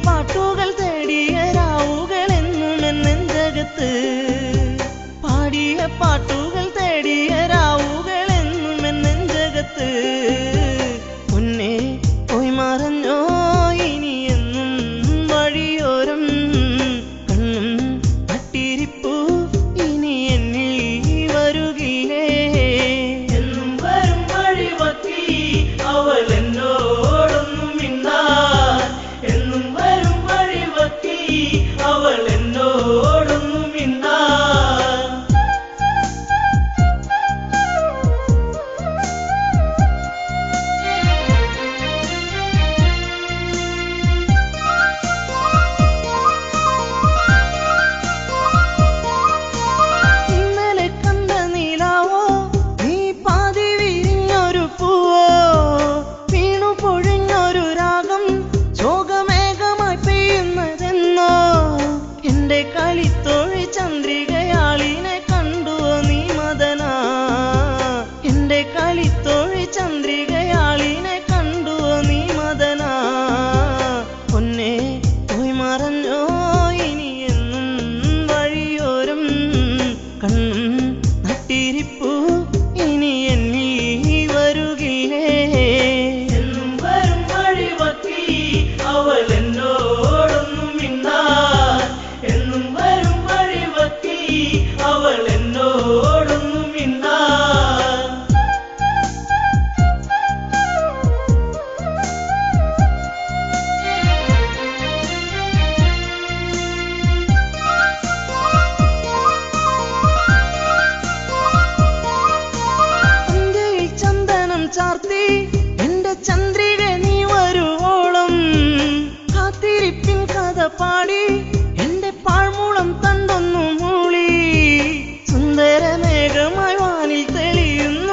പാട്ടുകൾ തേടിയ രാവുകളെന്നും എന്നെഞ്ചകത്ത് പാടിയ പാട്ടുകൾ തേടിയ രാവുകളെന്നും എന്നെഞ്ചകത്ത് പൊന്നേ പോയി മറഞ്ഞോ ഇനി എന്നും വഴിയോരം കണ്ണും നട്ടിരിപ്പു ഇനി എന്നിൽ വരുകിലേ എന്നും വരും വഴിവക്കി അവൾ എന്നോടൊന്നും മിണ്ടാൻ എന്നും വരും വഴിവക്കി അവൾ എന്നോടൊന്നും മിണ്ടാൻ ഇന്നലെ കണ്ട നീലാവോ നീ പാതി വിരിഞ്ഞൊരു പൂവോ വീണു പൊഴിഞ്ഞൊരു രാഗം ശോകമേഘമായി പെയ്യുന്നതെന്നോ എന്റെ കളിത്തോഴി ചന്ദ്രികയാളിനെ കണ്ടുവോ നീ മദന എന്റെ കളിത്തോഴി ചന്ദ്രികയാളിനെ കണ്ടുവോ നീ മദന പൊന്നേ പോയി മറഞ്ഞോ ഇനി എന്നും വഴിയോരം കണ്ണും നട്ടിരിപ്പു ഇനി എന്നിൽ വരുകിലേ എന്നും വരും വഴിവക്കി അവൾ